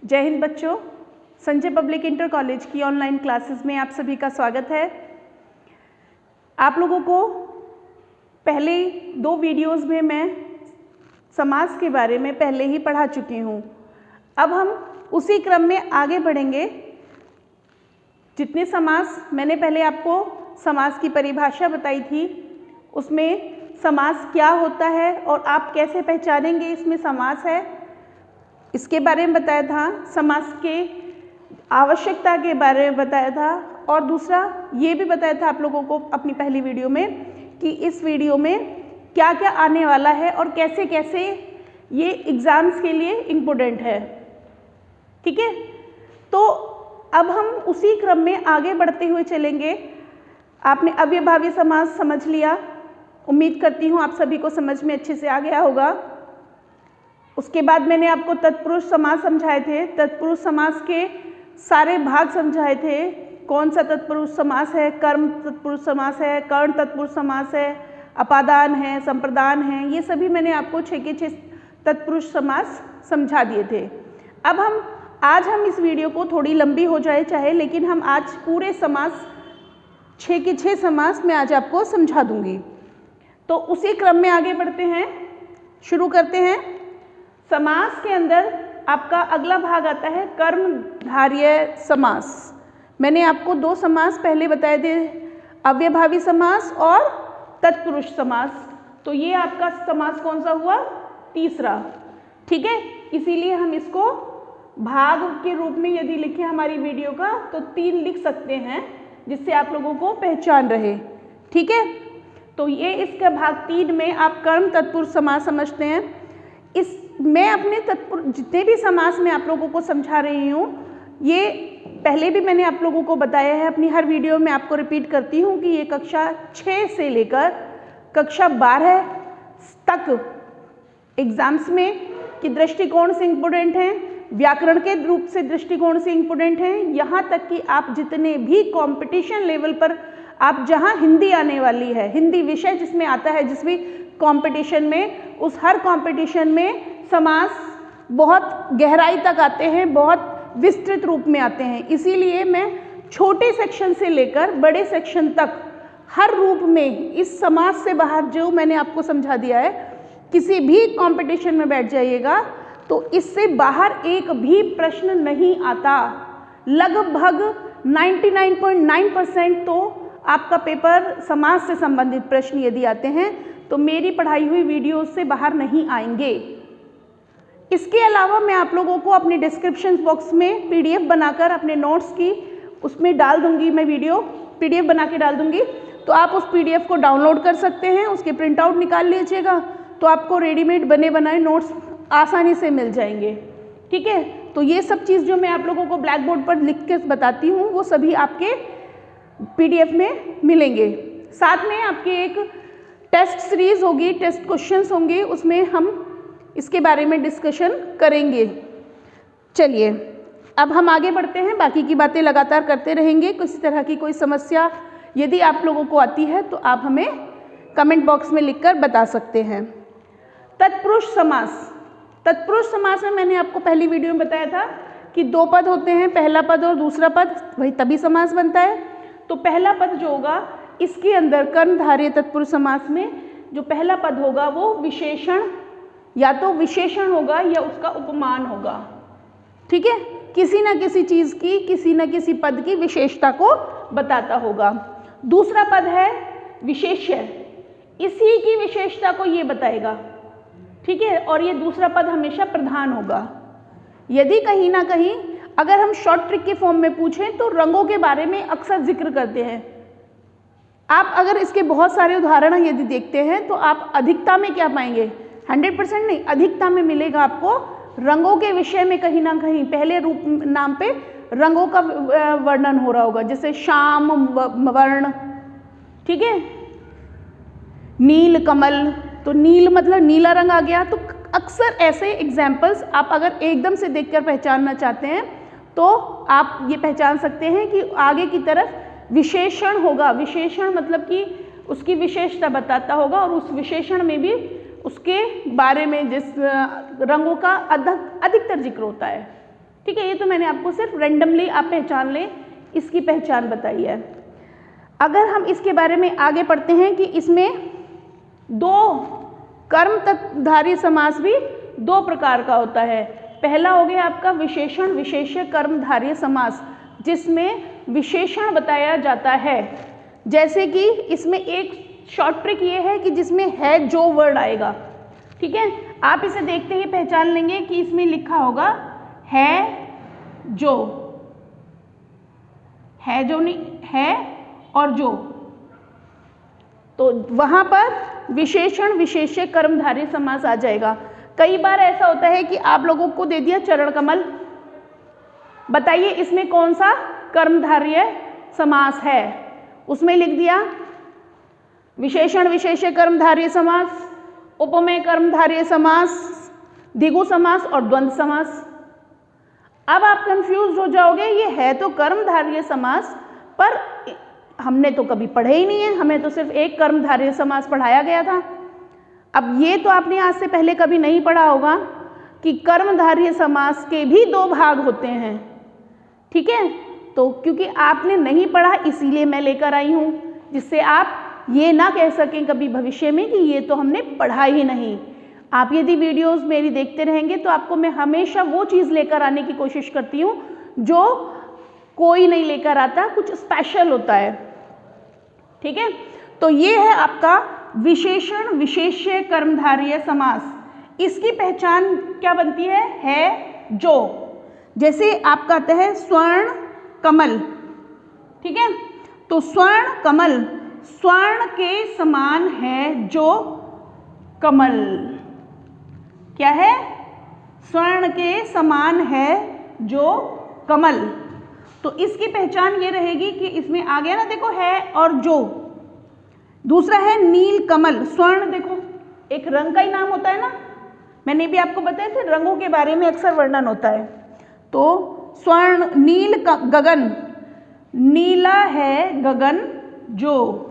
जय हिंद बच्चों, Sanjay public inter college की ऑनलाइन क्लासेस में आप सभी का स्वागत है। आप लोगों को पहले 2 वीडियोस में मैं समास के बारे में पहले ही पढ़ा चुकी हूँ। अब हम उसी क्रम में आगे बढ़ेंगे। जितने समास मैंने पहले आपको समास की परिभाषा बताई थी, उसमें समास क्या होता है और आप कैसे पहचानेंगे इसमें समास है, इसके बारे में बताया था। समास के आवश्यकता के बारे में बताया था और दूसरा ये भी बताया था आप लोगों को अपनी पहली वीडियो में कि इस वीडियो में क्या क्या आने वाला है और कैसे कैसे ये एग्ज़ाम्स के लिए इम्पोर्टेंट है। ठीक है, तो अब हम उसी क्रम में आगे बढ़ते हुए चलेंगे। आपने अव्ययभावी समास समझ लिया, उम्मीद करती हूँ आप सभी को समझ में अच्छे से आ गया होगा। उसके बाद मैंने आपको तत्पुरुष समास समझाए थे, तत्पुरुष समास के सारे भाग समझाए थे। कौन सा तत्पुरुष समास है, कर्म तत्पुरुष समास है, कर्ण तत्पुरुष समास है, अपादान है, संप्रदान है, ये सभी मैंने आपको 6 के 6 तत्पुरुष समास समझा दिए थे। अब आज हम इस वीडियो को थोड़ी लंबी हो जाए चाहे, लेकिन हम आज पूरे समास 6 के 6 समास मैं आज आपको समझा दूंगी। तो उसी क्रम में आगे बढ़ते हैं, शुरू करते हैं। समास के अंदर आपका अगला भाग आता है कर्मधारय समास। मैंने आपको 2 समास पहले बताए थे, अव्ययभावी समास और तत्पुरुष समास। तो ये आपका समास कौन सा हुआ? तीसरा। ठीक है, इसीलिए हम इसको भाग के रूप में यदि लिखें हमारी वीडियो का तो 3 लिख सकते हैं, जिससे आप लोगों को पहचान रहे। ठीक है, तो ये इसका भाग 3 में आप कर्म तत्पुरुष समास समझते हैं। मैं अपने जितने भी समास में आप लोगों को समझा रही हूँ, ये पहले भी मैंने आप लोगों को बताया है, अपनी हर वीडियो में आपको रिपीट करती हूँ कि ये कक्षा 6 से लेकर कक्षा 12 तक एग्जाम्स में कि दृष्टिकोण से इम्पोर्टेंट हैं, व्याकरण के रूप से दृष्टिकोण से इम्पोर्टेंट हैं। यहाँ तक कि आप जितने भी कंपटीशन लेवल पर आप जहाँ हिंदी आने वाली है, हिंदी विषय जिसमें आता है, जिस भी कंपटीशन में, उस हर कंपटीशन में समास बहुत गहराई तक आते हैं, बहुत विस्तृत रूप में आते हैं। इसीलिए मैं छोटे सेक्शन से लेकर बड़े सेक्शन तक हर रूप में इस समास से बाहर जो मैंने आपको समझा दिया है, किसी भी कंपटीशन में बैठ जाइएगा तो इससे बाहर एक भी प्रश्न नहीं आता। लगभग 99.9% तो आपका पेपर समास से संबंधित प्रश्न यदि आते हैं तो मेरी पढ़ाई हुई वीडियो से बाहर नहीं आएंगे। इसके अलावा मैं आप लोगों को अपने डिस्क्रिप्शन बॉक्स में PDF बनाकर अपने नोट्स की उसमें डाल दूंगी, मैं वीडियो PDF बना के डाल दूंगी, तो आप उस PDF को डाउनलोड कर सकते हैं, उसके प्रिंट आउट निकाल लीजिएगा, तो आपको रेडीमेड बने बनाए नोट्स आसानी से मिल जाएंगे। ठीक है, तो ये सब चीज़ जो मैं आप लोगों को ब्लैक बोर्ड पर लिख के बताती हूँ, वो सभी आपके PDF में मिलेंगे। साथ में आपके एक टेस्ट सीरीज होगी, टेस्ट क्वेश्चंस होंगे, उसमें हम इसके बारे में डिस्कशन करेंगे। चलिए अब हम आगे बढ़ते हैं, बाकी की बातें लगातार करते रहेंगे। किसी तरह की कोई समस्या यदि आप लोगों को आती है तो आप हमें कमेंट बॉक्स में लिखकर बता सकते हैं। तत्पुरुष समास। तत्पुरुष समास में मैंने आपको पहली वीडियो में बताया था कि 2 पद होते हैं, पहला पद और दूसरा पद, वही तभी समास बनता है। तो पहला पद जो होगा इसके अंदर कर्मधारय तत्पुरुष समास में जो पहला पद होगा वो विशेषण, या तो विशेषण होगा या उसका उपमान होगा। ठीक है, किसी न किसी चीज़ की, किसी न किसी पद की विशेषता को बताता होगा। दूसरा पद है विशेष्य, इसी की विशेषता को ये बताएगा। ठीक है, और ये दूसरा पद हमेशा प्रधान होगा। यदि कहीं ना कहीं अगर हम शॉर्ट ट्रिक के फॉर्म में पूछें तो रंगों के बारे में अक्सर जिक्र करते हैं। आप अगर इसके बहुत सारे उदाहरण यदि देखते हैं तो आप अधिकता में क्या पाएंगे, 100% नहीं, अधिकता में मिलेगा आपको रंगों के विषय में कहीं ना कहीं पहले रूप नाम पे रंगों का वर्णन हो रहा होगा, जैसे श्याम वर्ण। ठीक है, नील कमल, तो नील मतलब नीला रंग आ गया। तो अक्सर ऐसे एग्जाम्पल्स आप अगर एकदम से देखकर पहचानना चाहते हैं तो आप ये पहचान सकते हैं कि आगे की तरफ विशेषण होगा। विशेषण मतलब कि उसकी विशेषता बताता होगा और उस विशेषण में भी उसके बारे में जिस रंगों का अधिकतर जिक्र होता है। ठीक है, ये तो मैंने आपको सिर्फ रैंडमली आप पहचान लें, इसकी पहचान बताई है। अगर हम इसके बारे में आगे पढ़ते हैं कि इसमें दो कर्मधारय समास भी दो प्रकार का होता है। पहला हो गया आपका विशेषण विशेष्य कर्मधारय समास, जिसमें विशेषण बताया जाता है। जैसे कि इसमें एक शॉर्ट ट्रिक ये है कि जिसमें है जो वर्ड आएगा, ठीक है, आप इसे देखते ही पहचान लेंगे कि इसमें लिखा होगा है जो नहीं है और जो, तो वहां पर विशेषण विशेष्य कर्मधारय समास आ जाएगा। कई बार ऐसा होता है कि आप लोगों को दे दिया चरण कमल, बताइए इसमें कौन सा कर्मधारय समास है, उसमें लिख दिया विशेषण विशेष्य कर्मधारय समास, उपमेय कर्मधारय समास, द्विगु समास और द्वंद्व समास। अब आप कंफ्यूज हो जाओगे, ये है तो कर्मधारय समास, पर हमने तो कभी पढ़े ही नहीं है, हमें तो सिर्फ एक कर्मधारय समास पढ़ाया गया था। अब ये तो आपने आज से पहले कभी नहीं पढ़ा होगा कि कर्मधारय समास के भी दो भाग होते हैं, ठीक है। तो क्योंकि आपने नहीं पढ़ा इसीलिए मैं लेकर आई हूँ, जिससे आप ये ना कह सकें कभी भविष्य में कि ये तो हमने पढ़ा ही नहीं। आप यदि वीडियोस मेरी देखते रहेंगे तो आपको मैं हमेशा वो चीज़ लेकर आने की कोशिश करती हूँ जो कोई नहीं लेकर आता, कुछ स्पेशल होता है, ठीक है। तो ये है आपका विशेषण विशेष्य कर्मधारय समास। इसकी पहचान क्या बनती है जो। जैसे आप कहते हैं स्वर्ण कमल, ठीक है, तो स्वर्ण कमल, स्वर्ण के समान है जो कमल, क्या है, स्वर्ण के समान है जो कमल। तो इसकी पहचान ये रहेगी कि इसमें आ गया ना, देखो है और जो। दूसरा है नील कमल, स्वर्ण देखो एक रंग का ही नाम होता है ना, मैंने भी आपको बताया था रंगों के बारे में अक्सर वर्णन होता है। तो स्वर्ण नील गगन, नीला है गगन जो,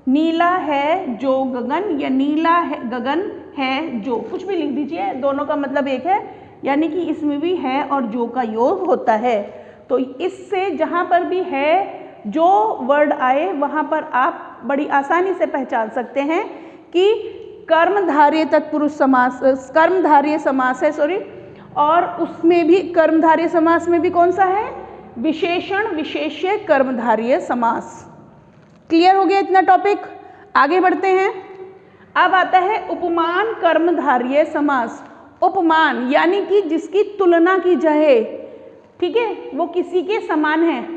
नीला है जो गगन या नीला है गगन है जो, कुछ भी लिख दीजिए, दोनों का मतलब एक है, यानी कि इसमें भी है और जो का योग होता है। तो इससे जहाँ पर भी है जो वर्ड आए वहाँ पर आप बड़ी आसानी से पहचान सकते हैं कि कर्मधारय तत्पुरुष समास, कर्मधारय समास है, सॉरी, और उसमें भी कर्मधारय समास में भी कौन सा है, विशेषण विशेष्य कर्मधारय समास। क्लियर हो गया इतना टॉपिक, आगे बढ़ते हैं। अब आता है उपमान कर्मधारय समास। उपमान यानी कि जिसकी तुलना की जाए, ठीक है, वो किसी के समान है।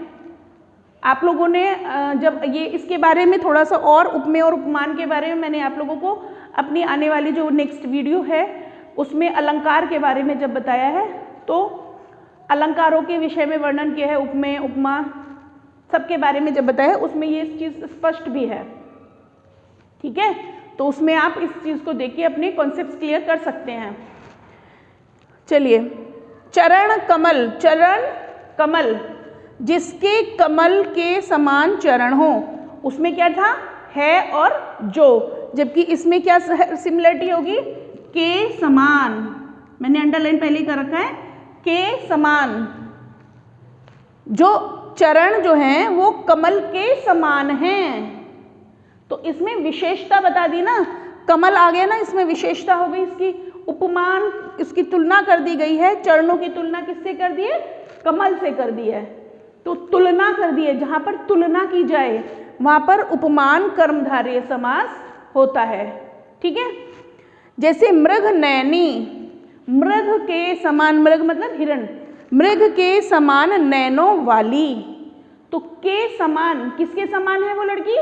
आप लोगों ने जब ये इसके बारे में थोड़ा सा और उपमेय और उपमान के बारे में मैंने आप लोगों को अपनी आने वाली जो नेक्स्ट वीडियो है उसमें अलंकार के बारे में जब बताया है, तो अलंकारों के विषय में वर्णन किया है, उपमेय उपमा सबके बारे में जब बताया उसमें ये चीज़ स्पष्ट भी है, ठीक है। तो उसमें आप इस चीज़ को देख के अपने कॉन्सेप्ट्स क्लियर कर सकते हैं। चलिए, चरण कमल, चरण कमल जिसके कमल के समान चरण हो, उसमें क्या था, है और जो, जबकि इसमें क्या सिमिलरिटी होगी, के समान, मैंने अंडरलाइन पहले ही कर रखा है, के समान। जो चरण जो हैं वो कमल के समान हैं, तो इसमें विशेषता बता दी ना, कमल आ गया ना, इसमें विशेषता हो गई इसकी। उपमान, इसकी तुलना कर दी गई है, चरणों की तुलना किससे कर दी है, कमल से कर दी है। तो तुलना कर दी है, जहां पर तुलना की जाए वहां पर उपमान कर्मधारय समास होता है, ठीक है। जैसे मृग नयनी, मृग के समान, मृग मतलब हिरण, मृग के समान नैनों वाली। तो के समान किसके समान है वो लड़की,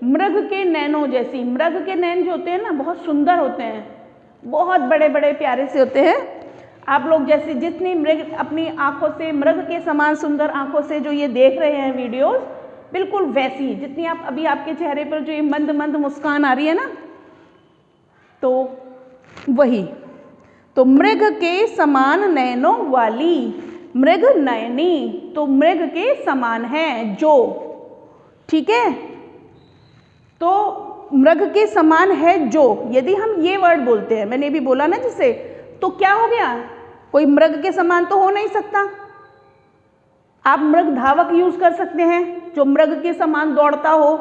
मृग के नैनों जैसी। मृग के नैन जो होते हैं ना बहुत सुंदर होते हैं, बहुत बड़े बड़े प्यारे से होते हैं। आप लोग जैसे जितनी मृग अपनी आंखों से, मृग के समान सुंदर आंखों से जो ये देख रहे हैं वीडियोस, बिल्कुल वैसी जितनी आप अभी आपके चेहरे पर जो ये मंद मंद मुस्कान आ रही है ना, तो वही। तो मृग के समान नयनों वाली, मृग नयनी, तो मृग के समान है जो, ठीक है। तो मृग के समान है जो, यदि हम ये वर्ड बोलते हैं, मैंने भी बोला ना जिसे, तो क्या हो गया, कोई मृग के समान तो हो नहीं सकता, आप मृग धावक यूज कर सकते हैं, जो मृग के समान दौड़ता हो।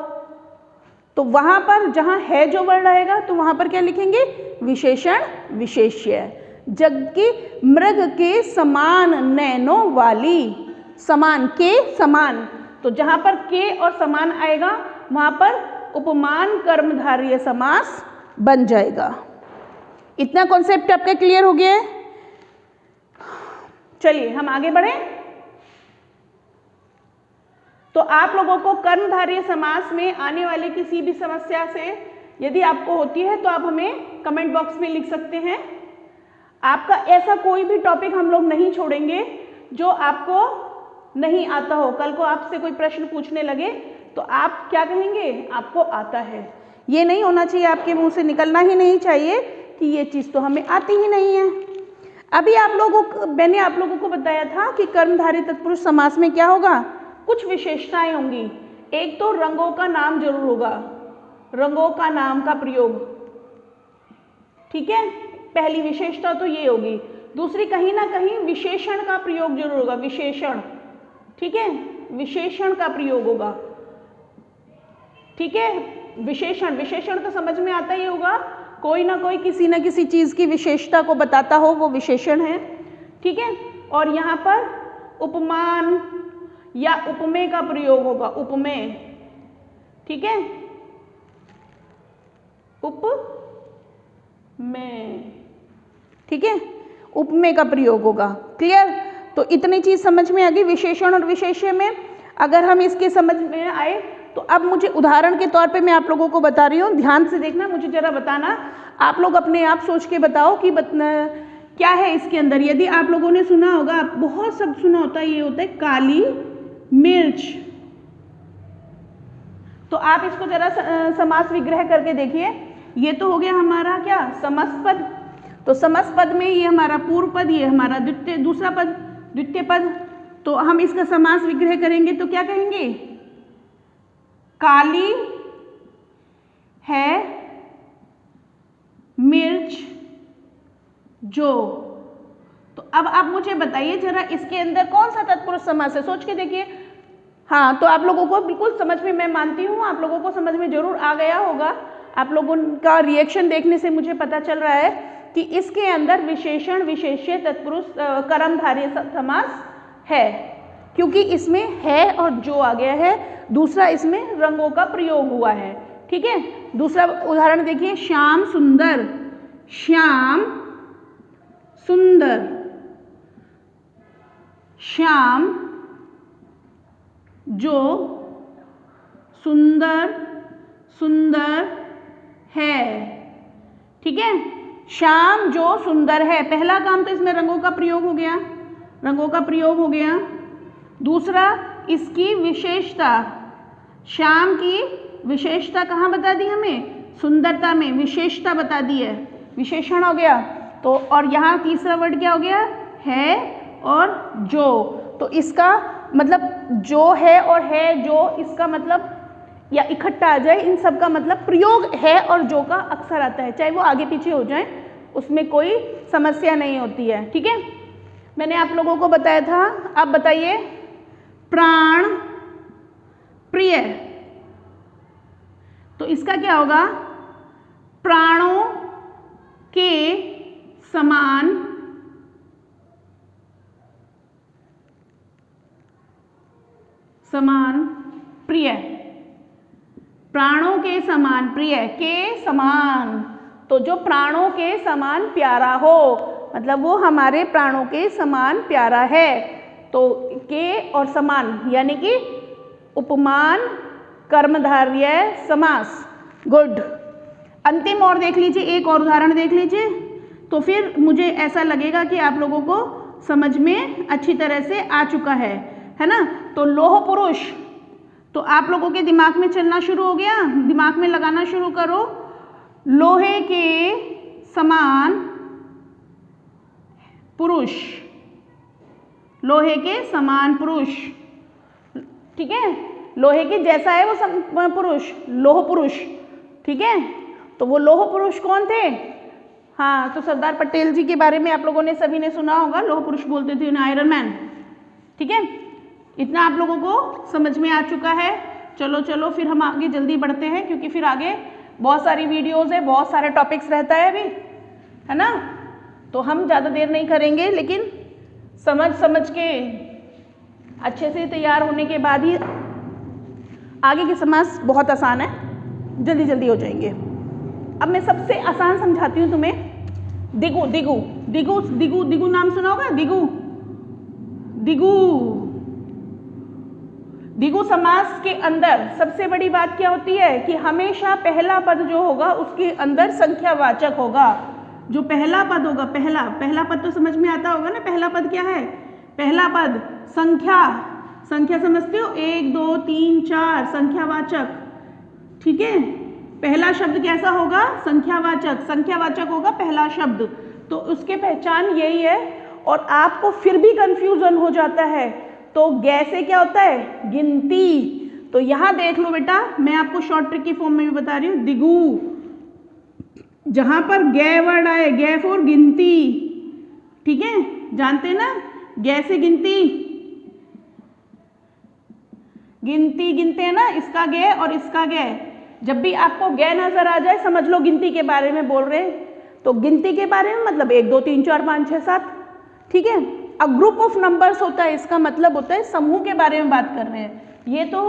तो वहां पर जहां है जो वर्ण रहेगा तो वहां पर क्या लिखेंगे, विशेषण विशेष्य। जबकि मृग के समान नैनों वाली, समान के समान, तो जहां पर के और समान आएगा वहां पर उपमान कर्मधारय समास बन जाएगा। इतना कॉन्सेप्ट आपका क्लियर हो गया है? चलिए हम आगे बढ़ें। तो आप लोगों को कर्मधारय समास में आने वाली किसी भी समस्या से यदि आपको होती है तो आप हमें कमेंट बॉक्स में लिख सकते हैं। आपका ऐसा कोई भी टॉपिक हम लोग नहीं छोड़ेंगे जो आपको नहीं आता हो। कल को आपसे कोई प्रश्न पूछने लगे तो आप क्या कहेंगे, आपको आता है। ये नहीं होना चाहिए, आपके मुंह से निकलना ही नहीं चाहिए कि ये चीज़ तो हमें आती ही नहीं है। अभी मैंने आप लोगों को बताया था कि कर्मधारय तत्पुरुष समास में क्या होगा, कुछ विशेषताएं होंगी। एक तो रंगों का नाम जरूर होगा, रंगों का नाम का प्रयोग, ठीक है, पहली विशेषता तो ये होगी। दूसरी, कहीं ना कहीं विशेषण का प्रयोग जरूर होगा, विशेषण, ठीक है, विशेषण का प्रयोग होगा, ठीक है। विशेषण तो समझ में आता ही होगा, कोई ना कोई किसी न किसी चीज़ की विशेषता को बताता हो, वो विशेषण है, ठीक है। और यहाँ पर उपमान या उपमेय का प्रयोग होगा, उपमेय, ठीक है, उपमेय, ठीक है, उपमेय का प्रयोग होगा। क्लियर? तो इतनी चीज समझ में आ गई विशेषण और विशेष्य में। अगर हम इसके समझ में आए तो अब मुझे उदाहरण के तौर पे मैं आप लोगों को बता रही हूँ, ध्यान से देखना, मुझे जरा बताना, आप लोग अपने आप सोच के बताओ कि क्या है इसके अंदर। यदि आप लोगों ने सुना होगा, बहुत शब्द सुना होता है, ये होता है काली मिर्च। तो आप इसको जरा समास विग्रह करके देखिए। ये तो हो गया हमारा क्या, समस्त पद। तो समस्त पद में ये हमारा पूर्व पद, ये हमारा दूसरा पद, द्वितीय पद। तो हम इसका समास विग्रह करेंगे तो क्या कहेंगे, काली है मिर्च जो। तो अब आप मुझे बताइए जरा, इसके अंदर कौन सा तत्पुरुष समास है, सोच के देखिए। हाँ, तो आप लोगों को बिल्कुल समझ में, मैं मानती हूँ आप लोगों को समझ में जरूर आ गया होगा। आप लोगों का रिएक्शन देखने से मुझे पता चल रहा है कि इसके अंदर विशेषण विशेष्य तत्पुरुष कर्मधारय समास है, क्योंकि इसमें है और जो आ गया है। दूसरा, इसमें रंगों का प्रयोग हुआ है, ठीक है। दूसरा उदाहरण देखिए, श्याम सुंदर, श्याम सुंदर, श्याम जो सुंदर सुंदर है, ठीक है। श्याम जो सुंदर है, पहला काम तो इसमें रंगों का प्रयोग हो गया, रंगों का प्रयोग हो गया। दूसरा, इसकी विशेषता, श्याम की विशेषता कहाँ बता दी हमें, सुंदरता में विशेषता बता दी है, विशेषण हो गया। तो और यहाँ तीसरा वर्ड क्या हो गया, है और जो। तो इसका मतलब जो है और है जो, इसका मतलब या इकट्ठा आ जाए, इन सब का मतलब प्रयोग है और जो का अक्सर आता है, चाहे वो आगे पीछे हो जाए, उसमें कोई समस्या नहीं होती है, ठीक है। मैंने आप लोगों को बताया था। अब बताइए, प्राण प्रिय, तो इसका क्या होगा, प्राणों के समान प्रिय, प्राणों के समान प्रिय, के समान, तो जो प्राणों के समान प्यारा हो, मतलब वो हमारे प्राणों के समान प्यारा है। तो के और समान यानी कि उपमान कर्मधारय समास, गुड। अंतिम और देख लीजिए, एक और उदाहरण देख लीजिए, तो फिर मुझे ऐसा लगेगा कि आप लोगों को समझ में अच्छी तरह से आ चुका है ना। तो लोह पुरुष, तो आप लोगों के दिमाग में चलना शुरू हो गया, दिमाग में लगाना शुरू करो, लोहे के समान पुरुष, लोहे के समान पुरुष, ठीक है, लोहे के जैसा है वो पुरुष, लोह पुरुष, ठीक है। तो वो लोह पुरुष कौन थे, हाँ, तो सरदार पटेल जी के बारे में आप लोगों ने सभी ने सुना होगा, लोह पुरुष बोलते थे उन्हें, आयरन मैन, ठीक है। इतना आप लोगों को समझ में आ चुका है। चलो चलो फिर हम आगे जल्दी बढ़ते हैं, क्योंकि फिर आगे बहुत सारी वीडियोस है, बहुत सारे टॉपिक्स रहता है अभी, है ना। तो हम ज़्यादा देर नहीं करेंगे, लेकिन समझ के अच्छे से तैयार होने के बाद ही आगे के समास बहुत आसान है, जल्दी जल्दी हो जाएंगे। अब मैं सबसे आसान समझाती हूँ तुम्हें। दिगु दिगु दिगु दिगु दिगु नाम सुना होगा, दिगु दिगु दिगु समास के अंदर सबसे बड़ी बात क्या होती है कि हमेशा पहला पद जो होगा उसके अंदर संख्यावाचक होगा। जो पहला पद होगा, पहला पद तो समझ में आता होगा ना। पहला पद क्या है? पहला पद संख्या समझते हो, 1 2 3 4 संख्यावाचक, ठीक है। पहला शब्द कैसा होगा? संख्यावाचक होगा पहला शब्द। तो उसके पहचान यही है। और आपको फिर भी कंफ्यूजन हो जाता है तो गे से क्या होता है? गिनती। तो यहां देख लो बेटा, मैं आपको शॉर्ट ट्रिक की फॉर्म में भी बता रही हूं। दिगु, जहां पर गे वर्ड आए, गे फॉर गिनती, ठीक है, जानते हैं ना, गे से गिनती गिनते हैं ना, इसका गे और इसका गे। जब भी आपको गे नजर आ जाए समझ लो गिनती के बारे में बोल रहे हैं। तो गिनती के बारे में मतलब 1 2 3 4 5 6 7, ठीक है। अब ग्रुप ऑफ नंबर्स होता है, इसका मतलब होता है समूह के बारे में बात कर रहे हैं। ये तो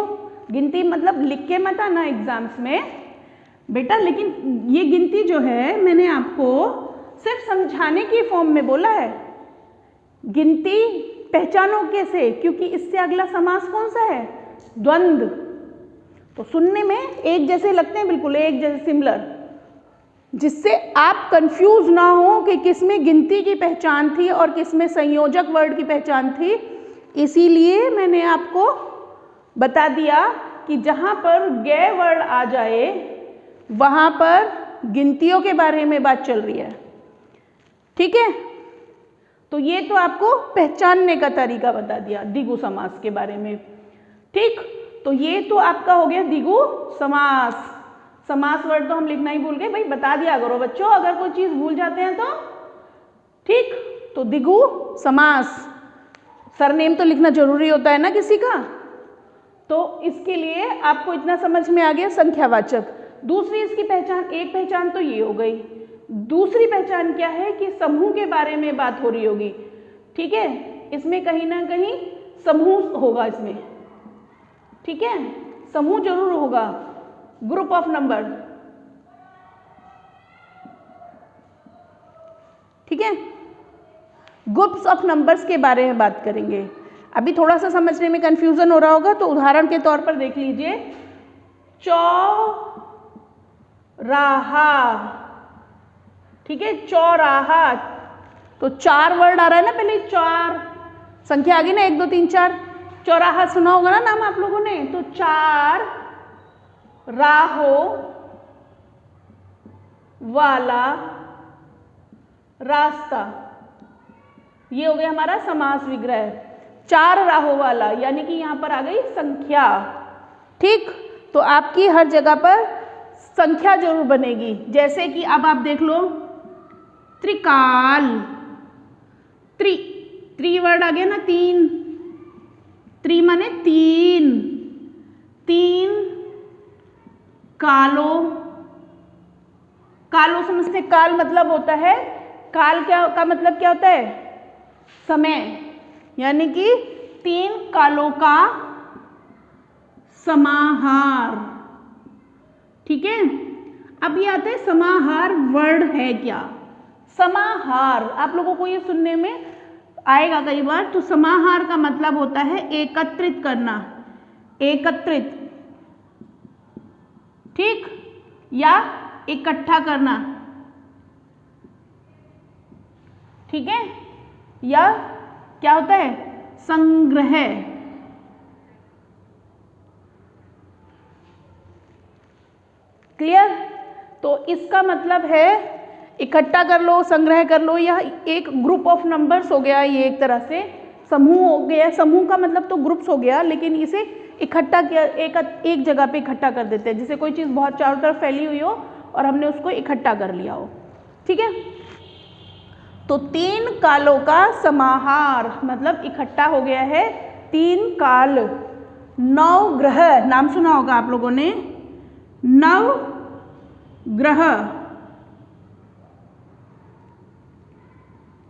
गिनती मतलब लिख के मत आना एग्जाम्स में बेटा, लेकिन ये गिनती जो है मैंने आपको सिर्फ समझाने की फॉर्म में बोला है। गिनती पहचानो कैसे? क्योंकि इससे अगला समास कौन सा है? द्वंद्व। तो सुनने में एक जैसे लगते हैं, बिल्कुल एक जैसे सिमिलर, जिससे आप कंफ्यूज ना हो कि किसमें गिनती की पहचान थी और किसमें संयोजक वर्ड की पहचान थी। इसीलिए मैंने आपको बता दिया कि जहां पर गे वर्ड आ जाए वहां पर गिनतियों के बारे में बात चल रही है, ठीक है। तो ये तो आपको पहचानने का तरीका बता दिया दिगु समास के बारे में, ठीक। तो ये तो आपका हो गया दिगु समास वर्ड तो हम लिखना ही भूल गए भाई, बता दिया करो बच्चों, अगर कोई चीज भूल जाते हैं तो, ठीक। तो दिगु समास, सरनेम तो लिखना जरूरी होता है ना किसी का, तो इसके लिए आपको इतना समझ में आ गया संख्यावाचक। दूसरी इसकी पहचान, एक पहचान तो ये हो गई, दूसरी पहचान क्या है कि समूह के बारे में बात हो रही होगी, ठीक है। इसमें कहीं ना कहीं समूह होगा इसमें, ठीक है, समूह जरूर होगा, ग्रुप ऑफ नंबर, ठीक है। ग्रुप्स ऑफ नंबर्स के बारे में बात करेंगे। अभी थोड़ा सा समझने में कंफ्यूजन हो रहा होगा, तो उदाहरण के तौर पर देख लीजिए, चौराहा, ठीक है, चौराहा। तो 4 वर्ड आ रहा है ना, पहले 4 संख्या आ गई ना, 1 2 3 4। चौराहा सुना होगा ना नाम आप लोगों ने। तो 4 राहों वाला रास्ता, ये हो गया हमारा समास विग्रह। 4 राहों वाला यानी कि यहां पर आ गई संख्या, ठीक। तो आपकी हर जगह पर संख्या जरूर बनेगी। जैसे कि अब आप देख लो, त्रिकाल, त्रि वर्ड आ गया ना, 3, त्रि माने 3 कालो समझते, काल मतलब होता है, काल क्या का मतलब क्या होता है? समय, यानी कि 3 कालों का समाहार, ठीक है। अब ये आता है समाहार वर्ड है क्या? समाहार आप लोगों को ये सुनने में आएगा कई बार। तो समाहार का मतलब होता है एकत्रित करना, एकत्रित, ठीक, या इकट्ठा करना, ठीक है, या क्या होता है? संग्रह, क्लियर। तो इसका मतलब है इकट्ठा कर लो, संग्रह कर लो, या एक ग्रुप ऑफ नंबर्स हो गया, ये एक तरह से समूह हो गया। समूह का मतलब तो ग्रुप्स हो गया, लेकिन इसे इकट्ठा किया, एक जगह पे इकट्ठा कर देते हैं। जैसे कोई चीज़ बहुत चारों तरफ फैली हुई हो और हमने उसको इकट्ठा कर लिया हो, ठीक है। तो 3 कालों का समाहार मतलब इकट्ठा हो गया है तीन काल, नवग्रह, नाम सुना होगा आप लोगों ने, नवग्रह,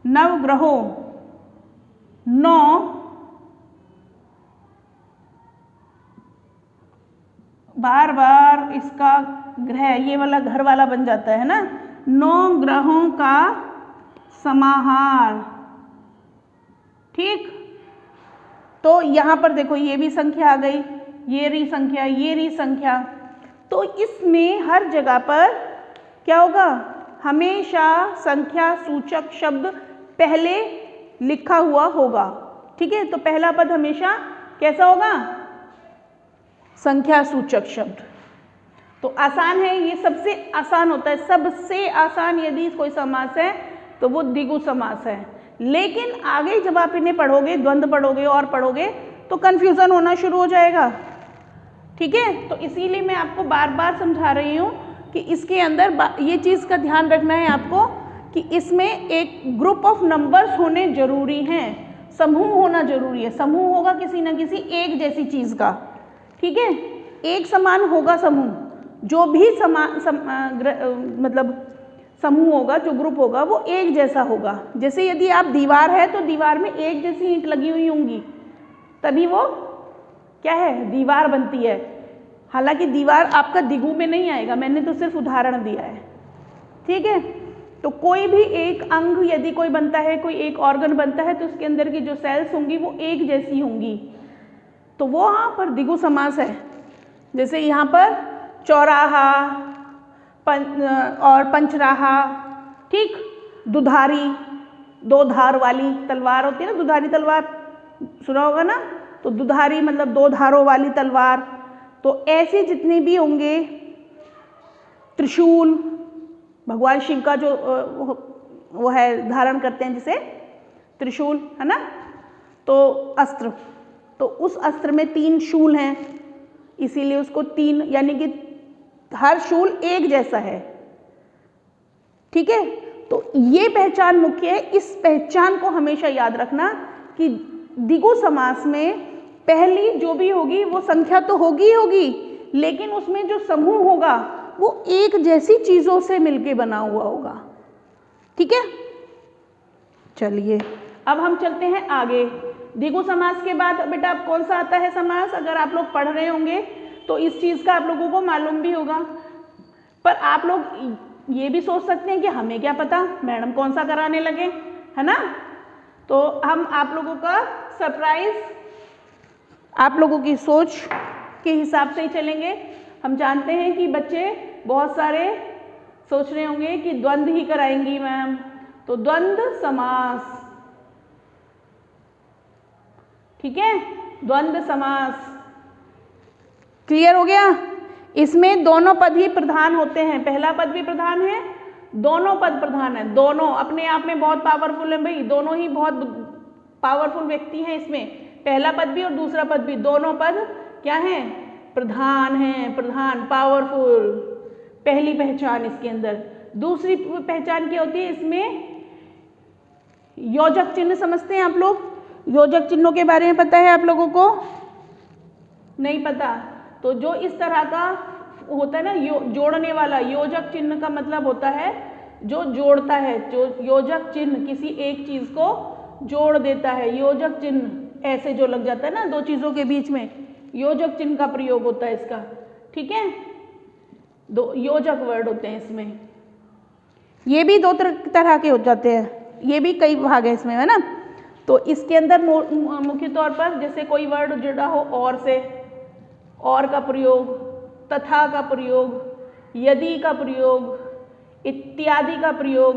नवग्रहों, 9 बार बार इसका ग्रह ये वाला घर वाला बन जाता है ना, 9 ग्रहों का समाहार। ठीक, तो यहाँ पर देखो ये भी संख्या आ गई, ये रही संख्या, ये रही संख्या। तो इसमें हर जगह पर क्या होगा, हमेशा संख्या सूचक शब्द पहले लिखा हुआ होगा। ठीक है, तो पहला पद हमेशा कैसा होगा, संख्या सूचक शब्द। तो आसान है, ये सबसे आसान होता है, सबसे आसान यदि कोई समास है तो वो द्विगु समास है। लेकिन आगे जब आप इन्हें पढ़ोगे, द्वंद्व पढ़ोगे और पढ़ोगे तो कन्फ्यूज़न होना शुरू हो जाएगा। ठीक है, तो इसीलिए मैं आपको बार बार समझा रही हूँ कि इसके अंदर ये चीज़ का ध्यान रखना है आपको कि इसमें एक ग्रुप ऑफ नंबर्स होने जरूरी हैं, समूह होना जरूरी है। समूह होगा किसी न किसी एक जैसी चीज़ का। ठीक है, एक समान होगा समूह, जो भी मतलब समूह होगा, जो ग्रुप होगा वो एक जैसा होगा। जैसे यदि आप दीवार है तो दीवार में एक जैसी ईंट लगी हुई होंगी, तभी वो क्या है, दीवार बनती है। हालांकि दीवार आपका द्विगु में नहीं आएगा, मैंने तो सिर्फ उदाहरण दिया है। ठीक है, तो कोई भी एक अंग यदि कोई बनता है, कोई एक ऑर्गन बनता है, तो उसके अंदर की जो सेल्स होंगी वो एक जैसी होंगी, तो वो यहाँ पर द्विगु समास है। जैसे यहाँ पर चौराहा और पंचराहा। ठीक, दुधारी, दो धार वाली तलवार होती है ना, दुधारी तलवार सुना होगा ना, तो दुधारी मतलब दो धारों वाली तलवार। तो ऐसे जितने भी होंगे, त्रिशूल, भगवान शिव का जो वो है धारण करते हैं जिसे त्रिशूल, है ना, तो अस्त्र, तो उस अस्त्र में 3 शूल हैं, इसीलिए उसको 3, यानी कि हर शूल एक जैसा है। ठीक है, तो ये पहचान मुख्य है। इस पहचान को हमेशा याद रखना कि द्विगु समास में पहली जो भी होगी वो संख्या तो होगी ही होगी, लेकिन उसमें जो समूह होगा वो एक जैसी चीजों से मिलके बना हुआ होगा। ठीक है, चलिए अब हम चलते हैं आगे। द्विगु समास के बाद बेटा अब कौन सा आता है समास, अगर आप लोग पढ़ रहे होंगे तो इस चीज़ का आप लोगों को मालूम भी होगा, पर आप लोग ये भी सोच सकते हैं कि हमें क्या पता, मैडम कौन सा कराने लगे, है ना। तो हम आप लोगों का सरप्राइज, आप लोगों की सोच के हिसाब से ही चलेंगे। हम जानते हैं कि बच्चे बहुत सारे सोच रहे होंगे कि द्वंद्व ही कराएंगी मैम, तो द्वंद्व समास। ठीक है, द्वंद्व समास क्लियर हो गया। इसमें दोनों पद ही प्रधान होते हैं, पहला पद भी प्रधान है, दोनों पद प्रधान है। दोनों अपने आप में बहुत पावरफुल है भाई, दोनों ही बहुत पावरफुल व्यक्ति हैं इसमें, पहला पद भी और दूसरा पद भी, दोनों पद क्या हैं, प्रधान हैं, प्रधान, पावरफुल। पहली पहचान इसके अंदर। दूसरी पहचान क्या होती है, इसमें योजक चिन्ह समझते हैं आप लोग, योजक चिन्हों के बारे में पता है आप लोगों को, नहीं पता, तो जो इस तरह का होता है ना, जोड़ने वाला, योजक चिन्ह का मतलब होता है जो जोड़ता है, जो योजक चिन्ह किसी एक चीज को जोड़ देता है। योजक चिन्ह ऐसे जो लग जाता है ना दो चीजों के बीच में, योजक चिन्ह का प्रयोग होता है इसका। ठीक है, दो योजक वर्ड होते हैं इसमें। ये भी दो तरह के हो जाते हैं, ये भी कई भाग है इसमें, है ना। तो इसके अंदर मुख्य तौर पर जैसे कोई वर्ड जुड़ा हो और से, और का प्रयोग, तथा का प्रयोग, यदि का प्रयोग, इत्यादि का प्रयोग,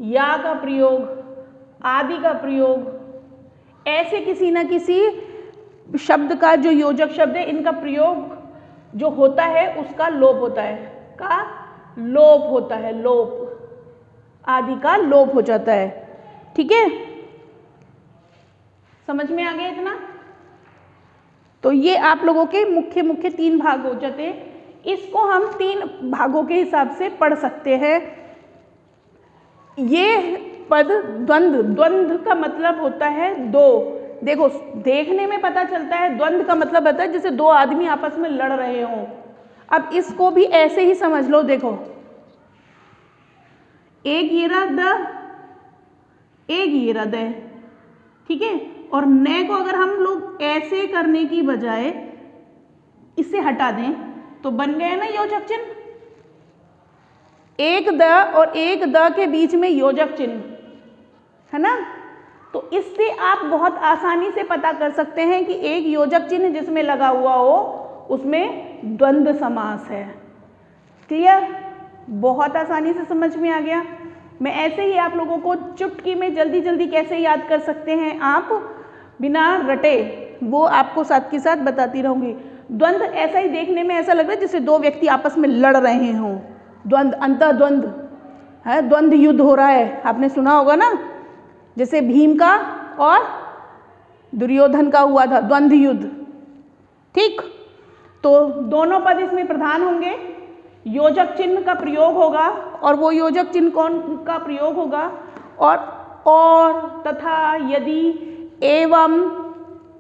या का प्रयोग, आदि का प्रयोग, ऐसे किसी न किसी शब्द का जो योजक शब्द है, इनका प्रयोग जो होता है उसका लोप होता है, का लोप होता है, लोप, आदि का लोप हो जाता है। ठीक है, समझ में आ गया इतना। तो ये आप लोगों के मुख्य 3 भाग हो जाते हैं। इसको हम 3 भागों के हिसाब से पढ़ सकते हैं। ये पद द्वंद्व, द्वंद्व का मतलब होता है दो, देखो देखने में पता चलता है, द्वंद्व का मतलब होता है जैसे दो आदमी आपस में लड़ रहे हों। अब इसको भी ऐसे ही समझ लो, देखो एक ये रहा द, एक ये रहा द, ठीक है। और न को अगर हम लोग ऐसे करने की बजाय इसे हटा दें तो बन गया ना योजक चिन्ह। एक द और एक द के बीच में योजक चिन्ह है ना। तो इससे आप बहुत आसानी से पता कर सकते हैं कि एक योजक चिन्ह जिसमें लगा हुआ हो उसमें द्वंद्व समास है। क्लियर? बहुत आसानी से समझ में आ गया। मैं ऐसे ही आप लोगों को चुटकी में जल्दी जल्दी कैसे याद कर सकते हैं आप बिना रटे, वो आपको साथ के साथ बताती रहूंगी। द्वंद्व ऐसा ही देखने में ऐसा लग रहा है जैसे दो व्यक्ति आपस में लड़ रहे हों। द्वंद्व, अंतःद्वंद्व है, द्वंद्व युद्ध हो रहा है, आपने सुना होगा ना, जैसे भीम का और दुर्योधन का हुआ था द्वंद्व युद्ध। ठीक, तो दोनों पद इसमें प्रधान होंगे, योजक चिन्ह का प्रयोग होगा, और वो योजक चिन्ह कौन का प्रयोग होगा? और तथा, यदि, एवं,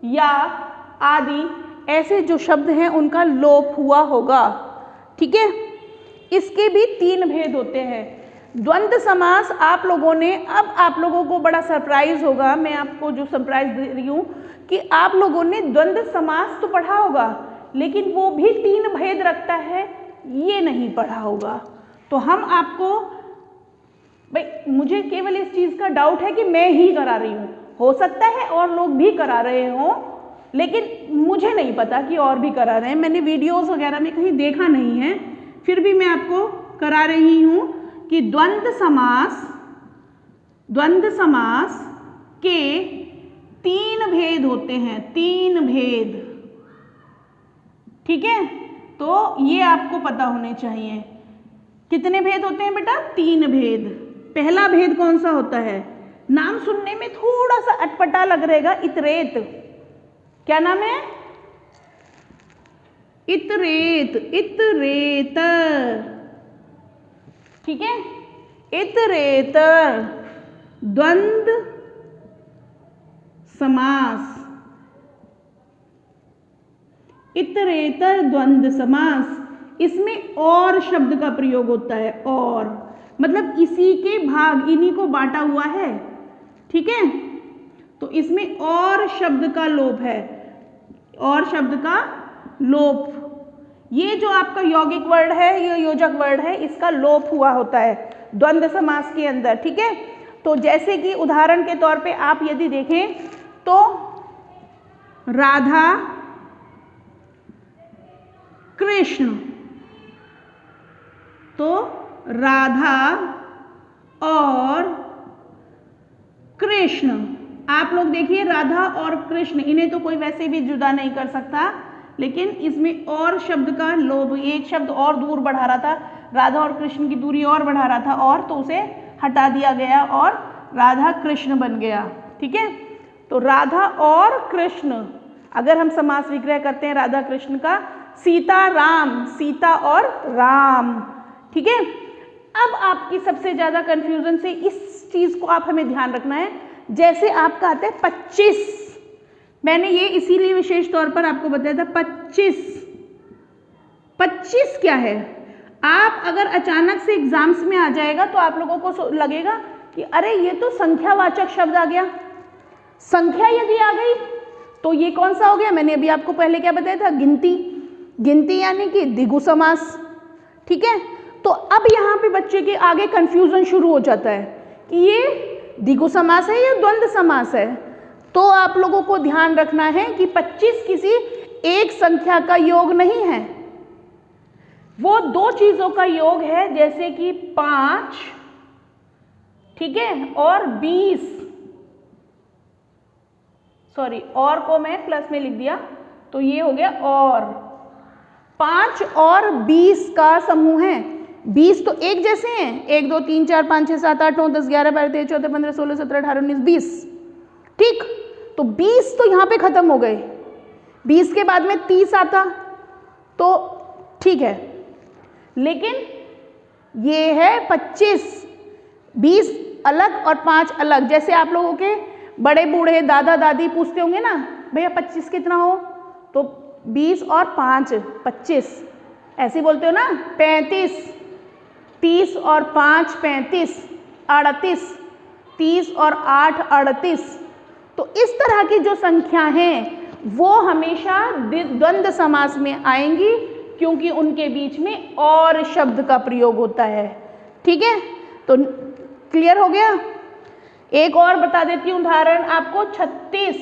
या आदि ऐसे जो शब्द हैं उनका लोप हुआ होगा। ठीक है, इसके भी तीन भेद होते हैं। द्वंद्व समास आप लोगों ने, अब आप लोगों को बड़ा सरप्राइज होगा, मैं आपको जो सरप्राइज दे रही हूँ कि आप लोगों ने द्वंद्व समास तो पढ़ा होगा लेकिन वो भी तीन भेद रखता है ये नहीं पढ़ा होगा। तो हम आपको, भाई मुझे केवल इस चीज़ का डाउट है कि मैं ही करा रही हूँ, हो सकता है और लोग भी करा रहे हों, लेकिन मुझे नहीं पता कि और भी करा रहे हैं, मैंने वीडियोस वगैरह में कहीं देखा नहीं है, फिर भी मैं आपको करा रही हूँ कि द्वंद्व समास के तीन भेद होते हैं, तीन भेद। ठीक है, तो ये आपको पता होने चाहिए। कितने भेद होते हैं बेटा? तीन भेद। पहला भेद कौन सा होता है? नाम सुनने में थोड़ा सा अटपटा लग रहेगा, इतरेत। क्या नाम है? इतरेत, इतरेत। ठीक है, इतरेतर द्वंद्व समास, इतरेतर द्वंद्व समास। इसमें और शब्द का प्रयोग होता है, और मतलब इसी के भाग, इन्हीं को बांटा हुआ है। ठीक है, तो इसमें और शब्द का लोप है, और शब्द का लोप। ये जो आपका यौगिक वर्ड है, ये योजक वर्ड है, इसका लोप हुआ होता है द्वंद्व समास के अंदर। ठीक है, तो जैसे कि उदाहरण के तौर पे आप यदि देखें तो राधा कृष्ण, तो राधा और कृष्ण, आप लोग देखिए राधा और कृष्ण, इन्हें तो कोई वैसे भी जुदा नहीं कर सकता, लेकिन इसमें और शब्द का लोभ, एक शब्द और दूर बढ़ा रहा था, राधा और कृष्ण की दूरी और बढ़ा रहा था, और तो उसे हटा दिया गया और राधा कृष्ण बन गया। ठीक है, तो राधा और कृष्ण, अगर हम समास विग्रह करते हैं राधा कृष्ण का, सीता राम, सीता और राम। ठीक है, अब आपकी सबसे ज्यादा कंफ्यूजन से इस चीज को आप हमें ध्यान रखना है, जैसे आपका आता है 25, मैंने ये इसीलिए विशेष तौर पर आपको बताया था 25। 25 क्या है? आप अगर अचानक से एग्जाम्स में आ जाएगा तो आप लोगों को लगेगा कि अरे ये तो संख्यावाचक शब्द आ गया, संख्या यदि आ गई तो ये कौन सा हो गया? मैंने अभी आपको पहले क्या बताया था? गिनती, गिनती यानी कि द्विगु समास। ठीक है, तो अब यहाँ पे बच्चे के आगे कंफ्यूजन शुरू हो जाता है कि ये द्विगु समास है या द्वंद्व समास है। तो आप लोगों को ध्यान रखना है कि 25 किसी एक संख्या का योग नहीं है, वो दो चीजों का योग है, जैसे कि 5, ठीक है, और 20, सॉरी और को मैं प्लस में लिख दिया तो ये हो गया, और 5 और 20 का समूह है। 20 तो एक जैसे हैं, 1 2 3 4 5 6 7 8 9 10 11 12 13 14 15 16 17 18 19 20। ठीक, तो 20 तो यहाँ पे खत्म हो गए, 20 के बाद में 30 आता तो ठीक है, लेकिन ये है 25, 20 अलग और 5 अलग। जैसे आप लोगों के बड़े बूढ़े दादा दादी पूछते होंगे ना, भैया 25 कितना हो, तो 20 और 5 25, ऐसे बोलते हो ना। 35, 30 और 5 35, 38, 30 और 8 38। तो इस तरह की जो संख्या हैं वो हमेशा द्वंद्व समास में आएंगी, क्योंकि उनके बीच में और शब्द का प्रयोग होता है। ठीक है, तो क्लियर हो गया। एक और बता देती हूँ उदाहरण आपको। 36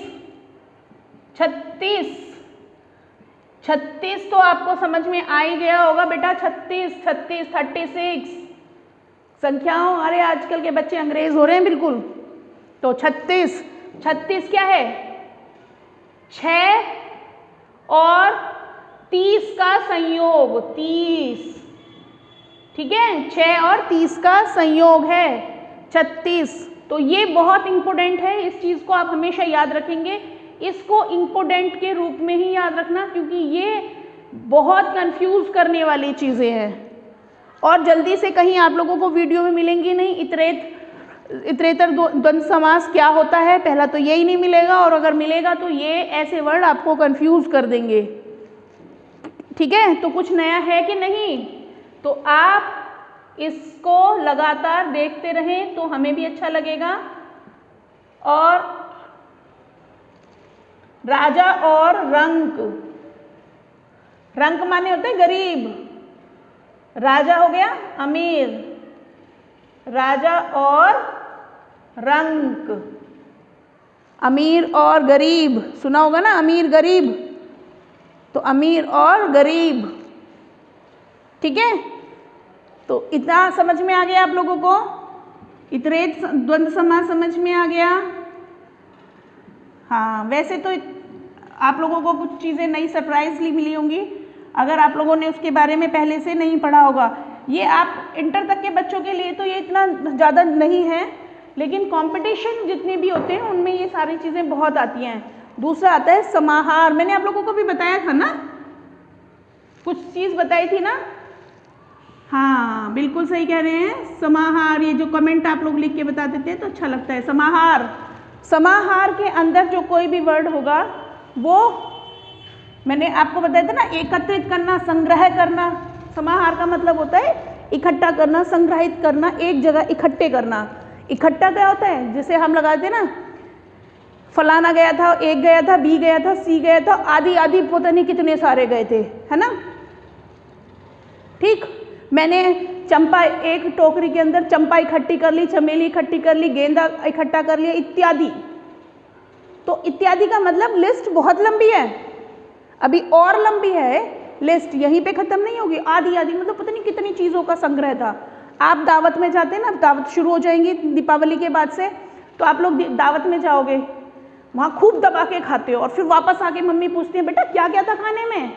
तो आपको समझ में आ ही गया होगा बेटा। 36 36 संख्याओं, अरे आजकल के बच्चे अंग्रेज हो रहे हैं बिल्कुल। तो 36 क्या है, 6 और 30 का संयोग 30। ठीक है, 6 और 30 का संयोग है 36। तो ये बहुत इंपॉर्टेंट है, इस चीज को आप हमेशा याद रखेंगे। इसको इंपॉर्टेंट के रूप में ही याद रखना, क्योंकि ये बहुत कंफ्यूज करने वाली चीजें हैं और जल्दी से कहीं आप लोगों को वीडियो में मिलेंगी नहीं। इतरेतर द्वंद्व समास क्या होता है, पहला तो यही नहीं मिलेगा, और अगर मिलेगा तो ये ऐसे वर्ड आपको कंफ्यूज कर देंगे। ठीक है, तो कुछ नया है कि नहीं, तो आप इसको लगातार देखते रहें तो हमें भी अच्छा लगेगा। और राजा और रंक, रंक माने होते हैं गरीब, राजा हो गया अमीर, राजा और रंक, अमीर और गरीब, सुना होगा ना अमीर गरीब, तो अमीर और गरीब। ठीक है, तो इतना समझ में आ गया आप लोगों को, इतरेत द्वंद्व समास समझ में आ गया। हाँ, वैसे तो आप लोगों को कुछ चीज़ें नई सरप्राइजली मिली होंगी अगर आप लोगों ने उसके बारे में पहले से नहीं पढ़ा होगा। ये आप इंटर तक के बच्चों के लिए तो ये इतना ज़्यादा नहीं है, लेकिन कंपटीशन जितने भी होते हैं उनमें ये सारी चीज़ें बहुत आती हैं। दूसरा आता है समाहार, मैंने आप लोगों को भी बताया था ना, कुछ चीज़ बताई थी ना। हाँ बिल्कुल सही कह रहे हैं, समाहार। ये जो कमेंट आप लोग लिख के बता देते हैं तो अच्छा लगता है। समाहार, समाहार के अंदर जो कोई भी वर्ड होगा वो मैंने आपको बताया था ना, एकत्रित करना, संग्रह करना। समाहार का मतलब होता है इकट्ठा करना, संग्रहित करना, एक जगह इकट्ठे करना। इकट्ठा क्या होता है, जैसे हम लगाते हैं ना, फलाना गया था, एक गया था, बी गया था, सी गया था, आदि आदि पता नहीं कितने सारे गए थे, है ना। ठीक, मैंने चंपा, एक टोकरी के अंदर चंपा इकट्ठी कर ली, चमेली इकट्ठी कर ली, गेंदा इकट्ठा कर लिया, इत्यादि। तो इत्यादि का मतलब लिस्ट बहुत लंबी है, अभी और लंबी है लिस्ट, यहीं पे खत्म नहीं होगी। आदि आदि मतलब पता नहीं कितनी चीज़ों का संग्रह था। आप दावत में जाते हैं ना, दावत शुरू हो जाएंगी दीपावली के बाद से, तो आप लोग दावत में जाओगे, वहाँ खूब दबा के खाते हो और फिर वापस आके मम्मी पूछती है बेटा क्या क्या था खाने में,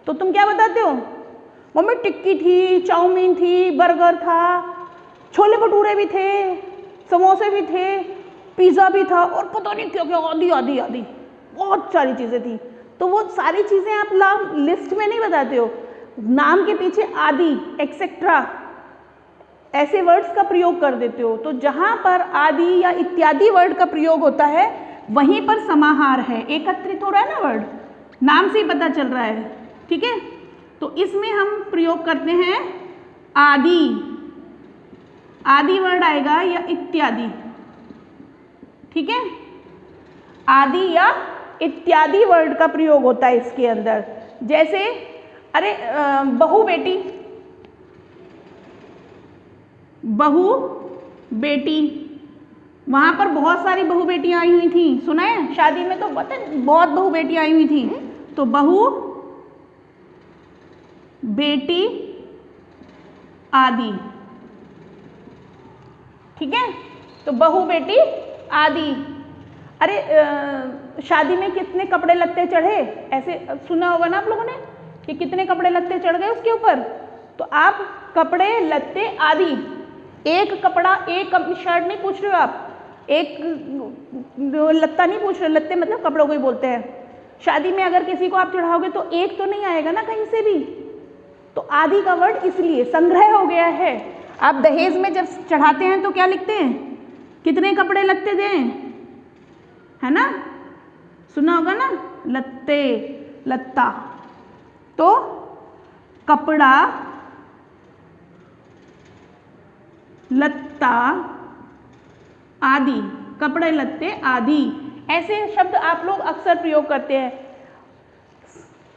तो तुम क्या बताते हो, मम्मी टिक्की थी, चाउमीन थी, बर्गर था, छोले भटूरे भी थे, समोसे भी थे, पिज़्ज़ा भी था, और पता नहीं क्या क्या आदि आदि आदि बहुत सारी चीज़ें थी। तो वो सारी चीज़ें आप लिस्ट में नहीं बताते हो, नाम के पीछे आदि, एक्सेट्रा, ऐसे वर्ड्स का प्रयोग कर देते हो। तो जहाँ पर आदि या इत्यादि वर्ड का प्रयोग होता है वहीं पर समाहार है, एकत्रित हो रहा है ना वर्ड, नाम से ही पता चल रहा है। ठीक है, तो इसमें हम प्रयोग करते हैं आदि, आदि वर्ड आएगा या इत्यादि। ठीक है, आदि या इत्यादि वर्ड का प्रयोग होता है इसके अंदर। जैसे अरे बहू बेटी, बहू बेटी, वहां पर बहुत सारी बहू बेटियां आई हुई थी, सुना है, शादी में तो बहुत बहू बेटियां आई हुई थी। तो बहू बेटी आदि। ठीक है, तो बहू बेटी आदि। अरे शादी में कितने कपड़े लत्ते चढ़े, ऐसे सुना होगा ना आप लोगों ने कि कितने कपड़े लत्ते चढ़ गए उसके ऊपर। तो आप कपड़े लत्ते आदि, एक कपड़ा, एक शर्ट नहीं पूछ रहे हो आप, एक लत्ता नहीं पूछ रहे, लत्ते मतलब कपड़ों को ही बोलते हैं। शादी में अगर किसी को आप चढ़ाओगे तो एक तो नहीं आएगा ना कहीं से भी, तो आदि का वर्ड इसलिए संग्रह हो गया है। आप दहेज में जब चढ़ाते हैं तो क्या लिखते हैं, कितने कपड़े लत्ते दें, है ना, सुना होगा ना, लत्ते, लत्ता। तो कपड़ा, लत्ता आदि, कपड़े लत्ते आदि, ऐसे शब्द आप लोग अक्सर प्रयोग करते हैं।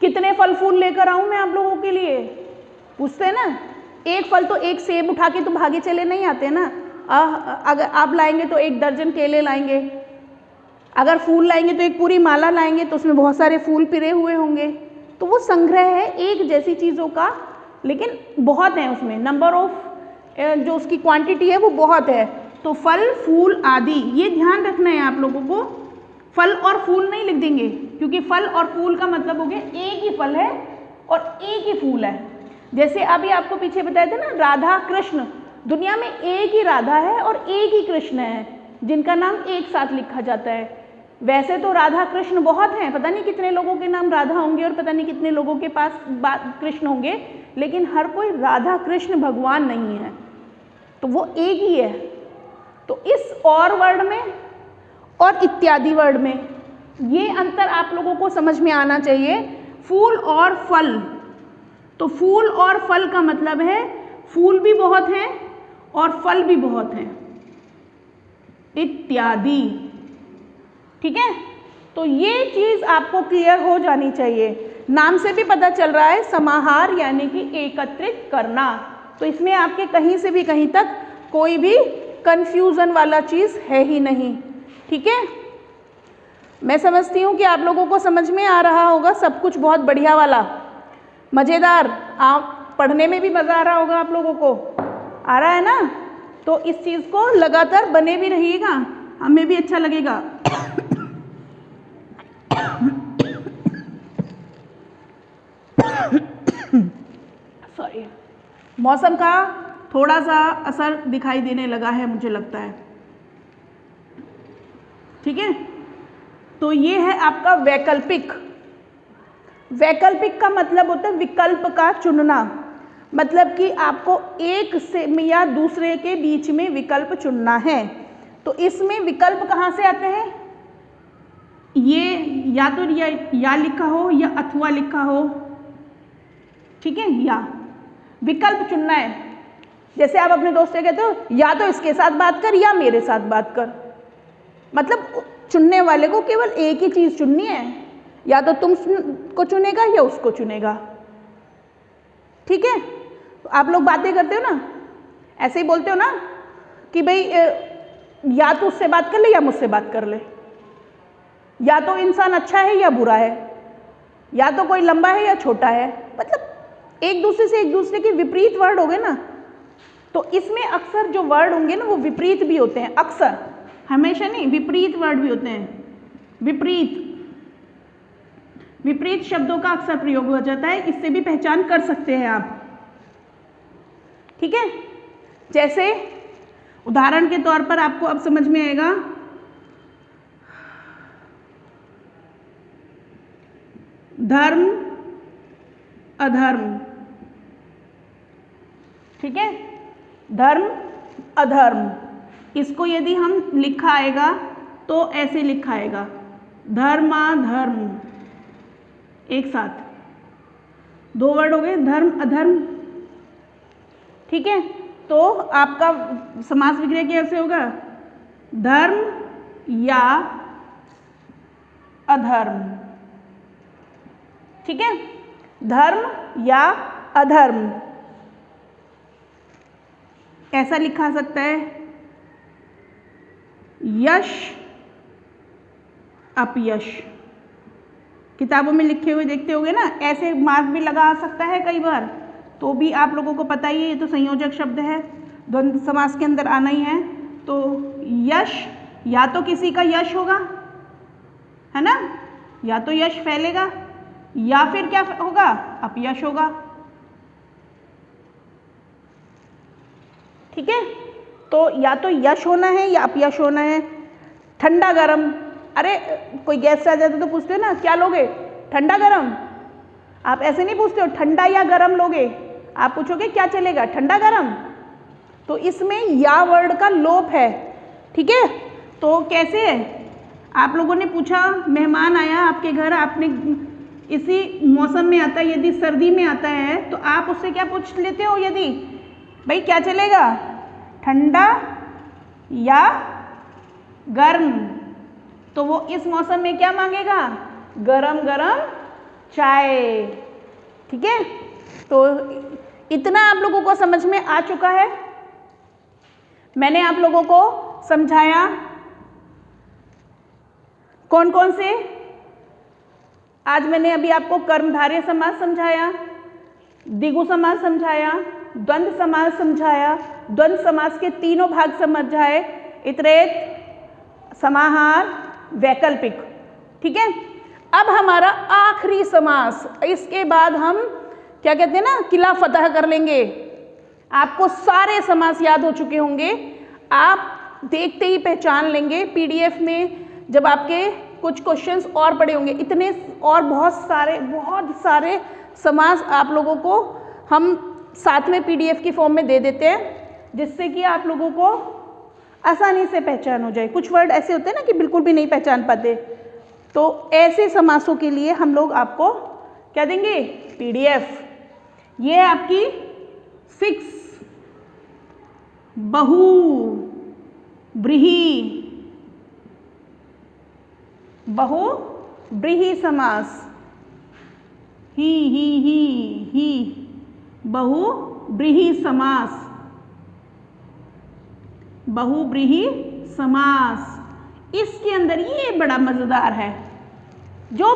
कितने फल फूल लेकर आऊं मैं आप लोगों के लिए, पूछते हैं ना। एक फल तो एक सेब उठा के तो भागे चले नहीं आते ना। अगर आप लाएंगे तो 1 दर्जन केले लाएंगे, अगर फूल लाएंगे तो एक पूरी माला लाएंगे, तो उसमें बहुत सारे फूल पिरे हुए होंगे। तो वो संग्रह है एक जैसी चीज़ों का, लेकिन बहुत है उसमें, नंबर ऑफ जो उसकी क्वांटिटी है वो बहुत है। तो फल फूल आदि, ये ध्यान रखना है आप लोगों को। फल और फूल नहीं लिख देंगे, क्योंकि फल और फूल का मतलब हो गया एक ही फल है और एक ही फूल है। जैसे अभी आपको पीछे बताया था ना, राधा कृष्ण, दुनिया में एक ही राधा है और एक ही कृष्ण है जिनका नाम एक साथ लिखा जाता है। वैसे तो राधा कृष्ण बहुत हैं, पता नहीं कितने लोगों के नाम राधा होंगे और पता नहीं कितने लोगों के पास कृष्ण होंगे, लेकिन हर कोई राधा कृष्ण भगवान नहीं है, तो वो एक ही है। तो इस और वर्ड में और इत्यादि वर्ड में ये अंतर आप लोगों को समझ में आना चाहिए। फूल और फल, तो फूल और फल का मतलब है फूल भी बहुत हैं और फल भी बहुत हैं, इत्यादि। ठीक है, तो ये चीज आपको क्लियर हो जानी चाहिए। नाम से भी पता चल रहा है समाहार यानी कि एकत्रित करना, तो इसमें आपके कहीं से भी कहीं तक कोई भी कंफ्यूजन वाला चीज है ही नहीं। ठीक है, मैं समझती हूँ कि आप लोगों को समझ में आ रहा होगा सब कुछ, बहुत बढ़िया वाला, मज़ेदार। आप पढ़ने में भी मज़ा आ रहा होगा, आप लोगों को आ रहा है ना। तो इस चीज़ को लगातार बने भी रहिएगा, हमें भी अच्छा लगेगा। सॉरी, मौसम का थोड़ा सा असर दिखाई देने लगा है मुझे लगता है। ठीक है, तो ये है आपका वैकल्पिक। वैकल्पिक का मतलब होता है विकल्प का चुनना, मतलब कि आपको एक से या दूसरे के बीच में विकल्प चुनना है। तो इसमें विकल्प कहाँ से आते हैं, ये या तो या लिखा हो या अथवा लिखा हो। ठीक है, या विकल्प चुनना है। जैसे आप अपने दोस्त से कहते हो या तो इसके साथ बात कर या मेरे साथ बात कर, मतलब चुनने वाले को केवल एक ही चीज़ चुननी है, या तो तुम को चुनेगा या उसको चुनेगा। ठीक है, तो आप लोग बातें करते हो ना, ऐसे ही बोलते हो ना कि भाई या तो उससे बात कर ले या मुझसे बात कर ले, या तो इंसान अच्छा है या बुरा है, या तो कोई लंबा है या छोटा है, मतलब एक दूसरे से एक दूसरे के विपरीत वर्ड हो गए ना। तो इसमें अक्सर जो वर्ड होंगे ना वो विपरीत भी होते हैं, अक्सर, हमेशा नहीं, विपरीत वर्ड भी होते हैं। विपरीत शब्दों का अक्सर प्रयोग हो जाता है, इससे भी पहचान कर सकते हैं आप। ठीक है, जैसे उदाहरण के तौर पर आपको अब समझ में आएगा, धर्म अधर्म। ठीक है, धर्म अधर्म, इसको यदि हम लिखा आएगा तो ऐसे लिखा आएगा, धर्माधर्म, एक साथ 2 वर्ड हो गए, धर्म अधर्म। ठीक है, तो आपका समास विग्रह कैसे होगा, धर्म या अधर्म। ठीक है, धर्म या अधर्म, ऐसा लिखा सकता है, यश अपयश, किताबों में लिखे हुए देखते होंगे ना, ऐसे मार्क भी लगा सकता है कई बार, तो भी आप लोगों को पता ही है, ये तो संयोजक शब्द है, द्वंद्व समास के अंदर आना ही है। तो यश, या तो किसी का यश होगा, है ना, या तो यश फैलेगा, या फिर क्या होगा, अपयश होगा। ठीक है, तो या तो यश होना है या अपयश होना है। ठंडा गरम, अरे कोई गेस्ट आ जाते तो पूछते हो ना क्या लोगे, ठंडा गरम। आप ऐसे नहीं पूछते हो ठंडा या गरम लोगे, आप पूछोगे क्या चलेगा, ठंडा गरम। तो इसमें या वर्ड का लोप है। ठीक है, तो कैसे है, आप लोगों ने पूछा मेहमान आया आपके घर, आपने इसी मौसम में आता है, यदि सर्दी में आता है तो आप उससे क्या पूछ लेते हो? यदि भाई क्या चलेगा, ठंडा या गर्म, तो वो इस मौसम में क्या मांगेगा? गरम गरम चाय। ठीक है, तो इतना आप लोगों को समझ में आ चुका है। मैंने आप लोगों को समझाया कौन कौन से, आज मैंने अभी आपको कर्मधारय समास समझाया, द्विगु समास समझाया, द्वंद्व समास समझाया, द्वंद्व समास के तीनों भाग समझाए, इतरेत, समाहार, वैकल्पिक। ठीक है, अब हमारा आखिरी समास, इसके बाद हम क्या कहते हैं ना, किला फतह कर लेंगे। आपको सारे समास याद हो चुके होंगे, आप देखते ही पहचान लेंगे। पीडीएफ में जब आपके कुछ क्वेश्चंस और पड़े होंगे, इतने और बहुत सारे समास आप लोगों को हम साथ में पीडीएफ की फॉर्म में दे देते हैं, जिससे कि आप लोगों को आसानी से पहचान हो जाए। कुछ वर्ड ऐसे होते हैं ना कि बिल्कुल भी नहीं पहचान पाते, तो ऐसे समासों के लिए हम लोग आपको क्या देंगे? पीडीएफ। ये है आपकी 6 बहु ब्रीहि समास, ही बहुब्रीहि समास, बहुब्रीहि समास। इसके अंदर ये बड़ा मजेदार है, जो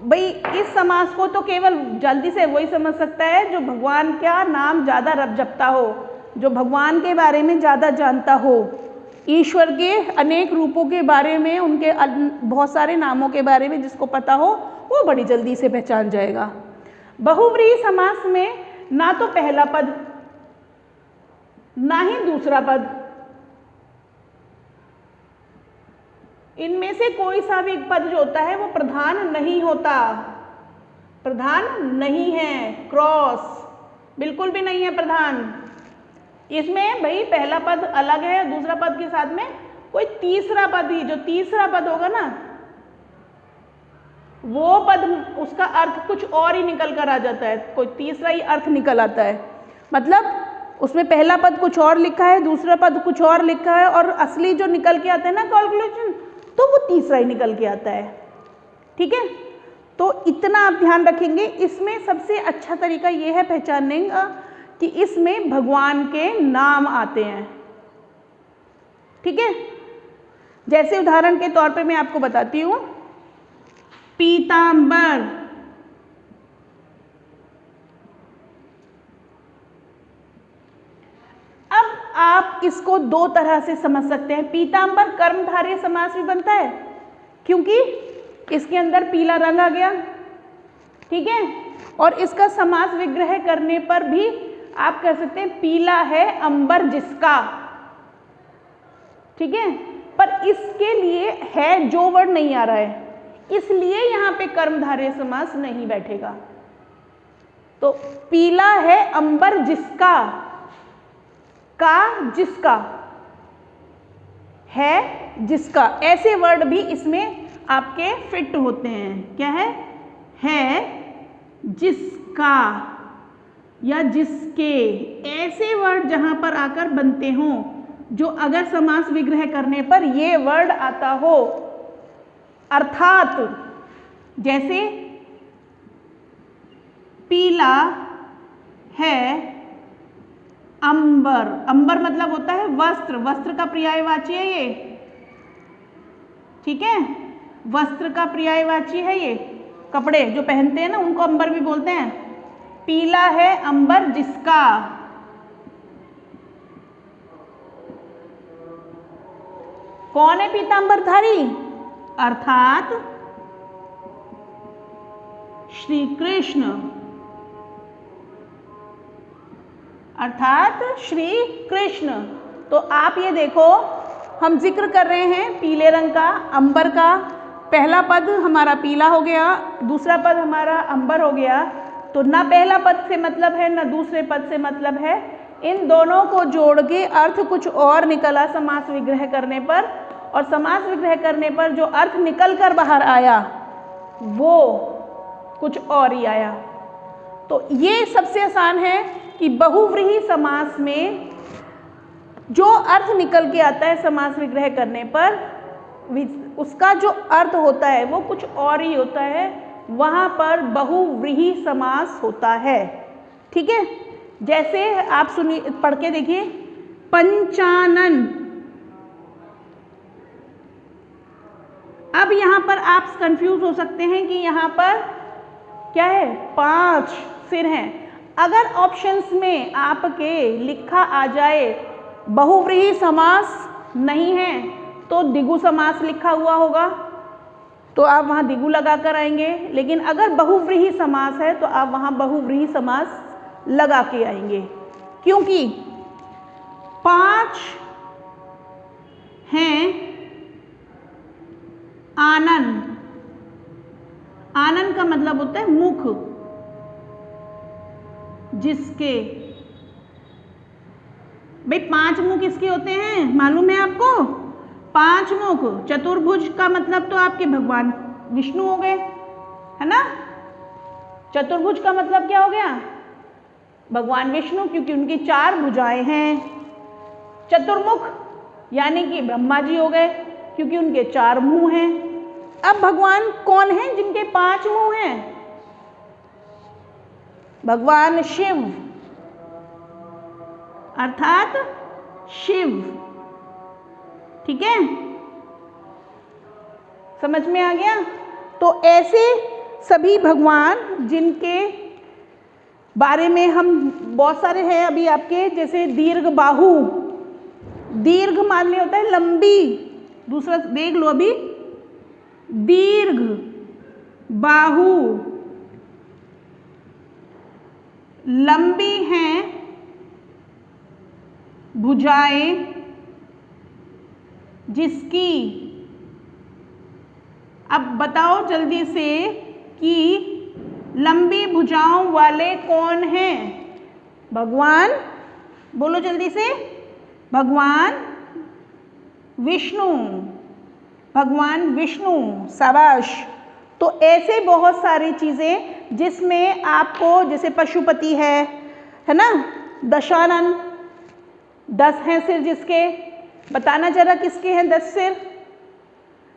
भाई इस समास को तो केवल जल्दी से वही समझ सकता है जो भगवान का नाम ज़्यादा रब जपता हो, जो भगवान के बारे में ज़्यादा जानता हो, ईश्वर के अनेक रूपों के बारे में, उनके बहुत सारे नामों के बारे में जिसको पता हो, वो बड़ी जल्दी से पहचान जाएगा। बहुव्रीहि समास में ना तो पहला पद ना ही दूसरा पद, इनमें से कोई सा भी एक पद जो होता है वो प्रधान नहीं होता, प्रधान नहीं है, क्रॉस बिल्कुल भी नहीं है प्रधान। इसमें भाई पहला पद अलग है, दूसरा पद के साथ में कोई तीसरा पद ही, जो तीसरा पद होगा ना वो पद, उसका अर्थ कुछ और ही निकल कर आ जाता है, कोई तीसरा ही अर्थ निकल आता है। मतलब उसमें पहला पद कुछ और लिखा है, दूसरा पद कुछ और लिखा है, और असली जो निकल के आता है ना कैलकुलेशन, तो वो तीसरा ही निकल के आता है। ठीक है, तो इतना आप ध्यान रखेंगे। इसमें सबसे अच्छा तरीका ये है पहचानने का कि इसमें भगवान के नाम आते हैं। ठीक है, जैसे उदाहरण के तौर पे मैं आपको बताती हूँ, पीतांबर, अब आप इसको दो तरह से समझ सकते हैं। पीतांबर कर्मधारय समास भी बनता है, क्योंकि इसके अंदर पीला रंग आ गया। ठीक है, और इसका समास विग्रह करने पर भी आप कह सकते हैं पीला है अंबर जिसका। ठीक है, पर इसके लिए है जो वर्ड नहीं आ रहा है, इसलिए यहां पे कर्मधारय समास नहीं बैठेगा। तो पीला है अंबर जिसका, का जिसका, है जिसका, ऐसे वर्ड भी इसमें आपके फिट होते हैं। क्या है जिसका या जिसके, ऐसे वर्ड जहां पर आकर बनते हों, जो अगर समास विग्रह करने पर ये वर्ड आता हो, अर्थात जैसे पीला है अंबर, अंबर मतलब होता है वस्त्र, वस्त्र का पर्यायवाची है ये। ठीक है, वस्त्र का पर्यायवाची है ये, कपड़े जो पहनते हैं ना उनको अंबर भी बोलते हैं। पीला है अंबर जिसका, कौन है पीतांबरधारी? अर्थात श्री कृष्ण, अर्थात श्री कृष्ण। तो आप ये देखो, हम जिक्र कर रहे हैं पीले रंग का, अंबर का। पहला पद हमारा पीला हो गया, दूसरा पद हमारा अंबर हो गया। तो ना पहला पद से मतलब है ना दूसरे पद से मतलब है, इन दोनों को जोड़ के अर्थ कुछ और निकला समास विग्रह करने पर, और समास विग्रह करने पर जो अर्थ निकल कर बाहर आया वो कुछ और ही आया। तो ये सबसे आसान है कि बहुव्रीहि समास में जो अर्थ निकल के आता है समास विग्रह करने पर उसका जो अर्थ होता है वो कुछ और ही होता है, वहाँ पर बहुव्रीहि समास होता है। ठीक है, जैसे आप सुनिए, पढ़ के देखिए, पंचानन। अब यहाँ पर आप कंफ्यूज हो सकते हैं कि यहाँ पर क्या है, 5 सिर हैं। अगर ऑप्शंस में आपके लिखा आ जाए बहुव्रीहि समास नहीं है तो द्विगु समास लिखा हुआ होगा तो आप वहाँ द्विगु लगा कर आएंगे, लेकिन अगर बहुव्रीहि समास है तो आप वहाँ बहुव्रीहि समास लगा के आएंगे, क्योंकि 5 हैं आनन। आनन का मतलब होता है मुख, जिसके, भाई 5 मुख किसके होते हैं मालूम है आपको? 5 मुख। चतुर्भुज का मतलब तो आपके भगवान विष्णु हो गए, है ना। चतुर्भुज का मतलब क्या हो गया? भगवान विष्णु, क्योंकि उनकी 4 भुजाएं हैं। चतुर्मुख यानी कि ब्रह्मा जी हो गए, क्योंकि उनके 4 मुंह हैं। अब भगवान कौन हैं जिनके 5 मुंह हैं? भगवान शिव, अर्थात शिव। ठीक है, समझ में आ गया? तो ऐसे सभी भगवान जिनके बारे में हम बहुत सारे हैं अभी आपके, जैसे दीर्घ बाहु। दीर्घ मानने होता है लंबी, दूसरा देख लो अभी, दीर्घ बाहु लंबी हैं भुजाएं जिसकी, अब बताओ जल्दी से कि लंबी भुजाओं वाले कौन हैं? भगवान, बोलो जल्दी से, भगवान विष्णु। भगवान विष्णु, शाबाश। तो ऐसे बहुत सारी चीज़ें जिसमें आपको, जैसे पशुपति है ना, दशानन, 10 हैं सिर जिसके, बताना जरा किसके हैं 10 सिर?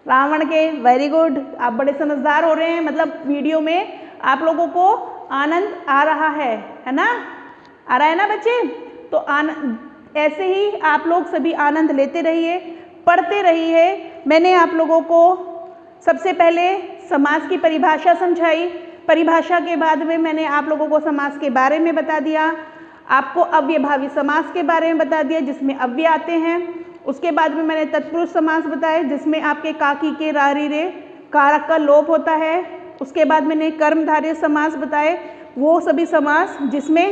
रावण के। वेरी गुड, आप बड़े समझदार हो रहे हैं, मतलब वीडियो में आप लोगों को आनंद आ रहा है ना, आ रहा है ना बच्चे? तो ऐसे ही आप लोग सभी आनंद लेते रहिए, पढ़ते रहिए। मैंने आप लोगों को सबसे पहले समास की परिभाषा समझाई, परिभाषा के बाद में मैंने आप लोगों को समास के बारे में बता दिया, आपको अव्ययभावी समास के बारे में बता दिया जिसमें अव्यय आते हैं। उसके बाद में मैंने तत्पुरुष समास बताए जिसमें आपके काकी के रारी रे कारक का लोप होता है। उसके बाद मैंने कर्मधारय समास बताए, वो सभी समास जिसमें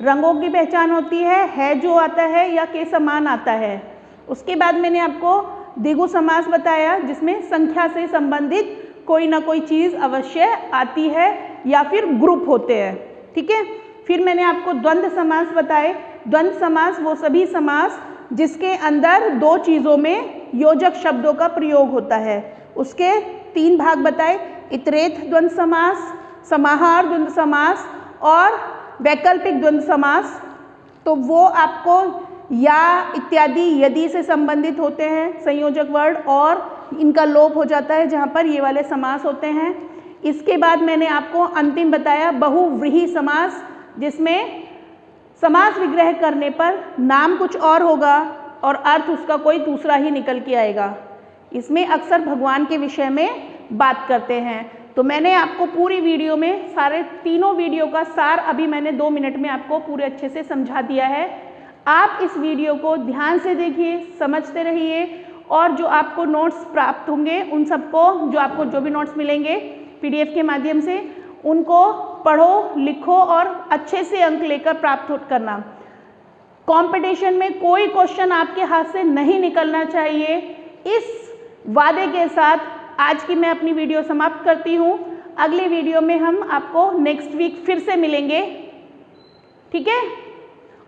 रंगों की पहचान होती है जो आता है या के समान आता है। उसके बाद मैंने आपको द्विगु समास बताया जिसमें संख्या से संबंधित कोई ना कोई चीज़ अवश्य आती है या फिर ग्रुप होते हैं। ठीक है, फिर मैंने आपको द्वंद्व समास बताए। द्वंद्व समास वो सभी समास जिसके अंदर 2 चीज़ों में योजक शब्दों का प्रयोग होता है। उसके 3 भाग बताए, इतरेथ द्वंद्व समास, समाहार द्वंद्व समास और वैकल्पिक द्वंद्व समास। तो वो आपको या इत्यादि यदि से संबंधित होते हैं संयोजक वर्ड, और इनका लोप हो जाता है जहाँ पर ये वाले समास होते हैं। इसके बाद मैंने आपको अंतिम बताया बहुव्रीहि समास, जिसमें समास विग्रह करने पर नाम कुछ और होगा और अर्थ उसका कोई दूसरा ही निकल के आएगा। इसमें अक्सर भगवान के विषय में बात करते हैं। तो मैंने आपको पूरी वीडियो में सारे तीनों वीडियो का सार अभी मैंने 2 मिनट में आपको पूरे अच्छे से समझा दिया है। आप इस वीडियो को ध्यान से देखिए, समझते रहिए, और जो आपको नोट्स प्राप्त होंगे उन सबको, जो आपको जो भी नोट्स मिलेंगे PDF के माध्यम से, उनको पढ़ो, लिखो और अच्छे से अंक लेकर प्राप्त करना। कंपटीशन में कोई क्वेश्चन आपके हाथ से नहीं निकलना चाहिए। इस वादे के साथ आज की मैं अपनी वीडियो समाप्त करती हूँ। अगले वीडियो में हम आपको नेक्स्ट वीक फिर से मिलेंगे। ठीक है,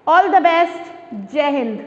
ऑल द बेस्ट, जय हिंद।